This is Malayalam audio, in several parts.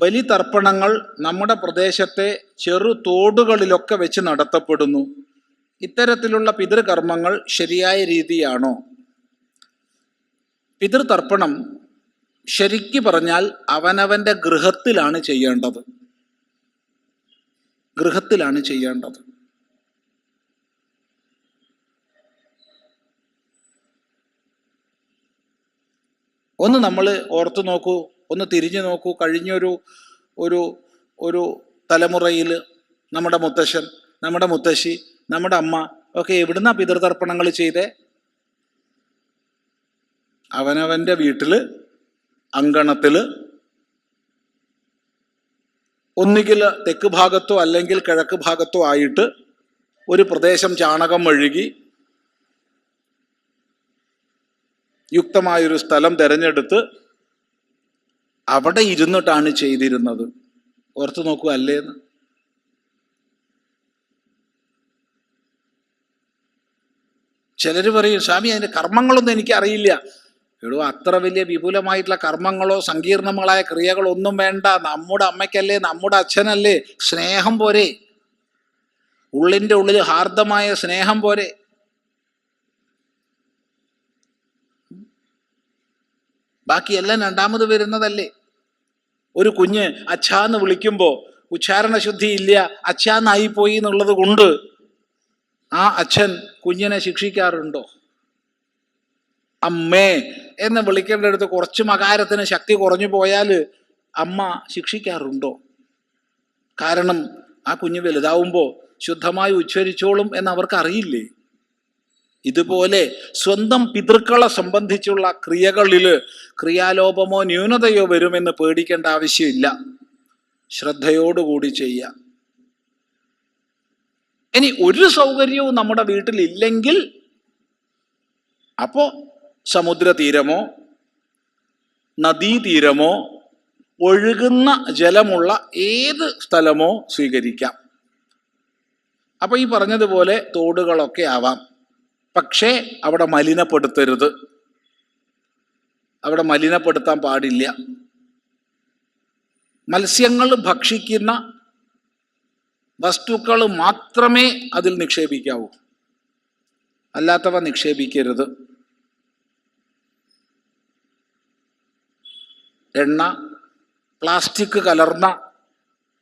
ബലിതർപ്പണങ്ങൾ നമ്മുടെ പ്രദേശത്തെ ചെറു തോടുകളിലൊക്കെ വെച്ച് നടത്തപ്പെടുന്നു. ഇത്തരത്തിലുള്ള പിതൃകർമ്മങ്ങൾ ശരിയായ രീതിയാണോ? പിതൃതർപ്പണം ശരിക്കു പറഞ്ഞാൽ അവനവൻ്റെ ഗൃഹത്തിലാണ് ചെയ്യേണ്ടത്. ഗൃഹത്തിലാണ് ചെയ്യേണ്ടത്. ഒന്ന് നമ്മൾ ഓർത്തു നോക്കൂ, ഒന്ന് തിരിഞ്ഞു നോക്കൂ. കഴിഞ്ഞൊരു ഒരു ഒരു തലമുറയിൽ നമ്മുടെ മുത്തശ്ശൻ, നമ്മുടെ മുത്തശ്ശി, നമ്മുടെ അമ്മ ഒക്കെ എവിടുന്നാ പിതൃതർപ്പണങ്ങൾ ചെയ്തേ? അവനവൻ്റെ വീട്ടിൽ അങ്കണത്തിൽ, ഒന്നുകിൽ തെക്ക് ഭാഗത്തോ അല്ലെങ്കിൽ കിഴക്ക് ഭാഗത്തോ ആയിട്ട് ഒരു പ്രദേശം ചാണകം മെഴുകി യുക്തമായൊരു സ്ഥലം തിരഞ്ഞെടുത്ത് അവിടെ ഇരുന്നിട്ടാണ് ചെയ്തിരുന്നത്. ഓർത്തു നോക്കൂ അല്ലേന്ന്. ചിലർ പറയും, സ്വാമി അതിൻ്റെ കർമ്മങ്ങളൊന്നും എനിക്കറിയില്ല. എടോ, അത്ര വലിയ വിപുലമായിട്ടുള്ള കർമ്മങ്ങളോ സങ്കീർണങ്ങളായ ക്രിയകളോ ഒന്നും വേണ്ട. നമ്മുടെ അമ്മയ്ക്കല്ലേ, നമ്മുടെ അച്ഛനല്ലേ, സ്നേഹം പോരെ. ഉള്ളിൻ്റെ ഉള്ളിൽ ഹാർദമായ സ്നേഹം പോരെ. ബാക്കിയെല്ലാം രണ്ടാമത് വരുന്നതല്ലേ. ഒരു കുഞ്ഞ് അച്ഛാന്ന് വിളിക്കുമ്പോൾ ഉച്ചാരണശുദ്ധി ഇല്ല, അച്ഛാന്നായിപ്പോയി എന്നുള്ളത് കൊണ്ട് ആ അച്ഛൻ കുഞ്ഞിനെ ശിക്ഷിക്കാറുണ്ടോ? അമ്മേ എന്ന് വിളിക്കേണ്ടടുത്ത് കുറച്ച് മകാരത്തിന് ശക്തി കുറഞ്ഞു പോയാൽ അമ്മ ശിക്ഷിക്കാറുണ്ടോ? കാരണം ആ കുഞ്ഞ് വലുതാവുമ്പോൾ ശുദ്ധമായി ഉച്ചരിച്ചോളും എന്ന് അവർക്കറിയില്ലേ. ഇതുപോലെ സ്വന്തം പിതൃക്കളെ സംബന്ധിച്ചുള്ള ക്രിയകളിൽ ക്രിയാലോപമോ ന്യൂനതയോ വരുമെന്ന് പേടിക്കേണ്ട ആവശ്യമില്ല. ശ്രദ്ധയോടുകൂടി ചെയ്യുക. ഇനി ഒരു സൗകര്യവും നമ്മുടെ വീട്ടിലില്ലെങ്കിൽ അപ്പോൾ സമുദ്രതീരമോ നദീതീരമോ ഒഴുകുന്ന ജലമുള്ള ഏത് സ്ഥലമോ സ്വീകരിക്കാം. അപ്പോൾ ഈ പറഞ്ഞതുപോലെ തോടുകളൊക്കെ ആവാം. പക്ഷേ അവിടെ മലിനപ്പെടുത്തരുത്. അവിടെ മലിനപ്പെടുത്താൻ പാടില്ല. മത്സ്യങ്ങൾ ഭക്ഷിക്കുന്ന വസ്തുക്കൾ മാത്രമേ അതിൽ നിക്ഷേപിക്കാവൂ, അല്ലാത്തവ നിക്ഷേപിക്കരുത്. എണ്ണ, പ്ലാസ്റ്റിക് കലർന്ന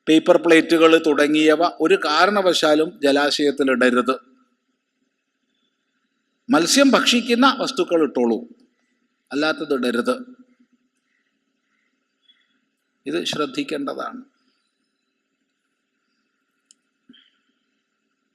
പേപ്പർ പ്ലേറ്റുകൾ തുടങ്ങിയവ ഒരു കാരണവശാലും ജലാശയത്തിലിടരുത്. മത്സ്യം ഭക്ഷിക്കുന്ന വസ്തുക്കൾ ഇട്ടോളൂ, അല്ലാത്തത് ഇടരുത്. ഇത് ശ്രദ്ധിക്കേണ്ടതാണ്.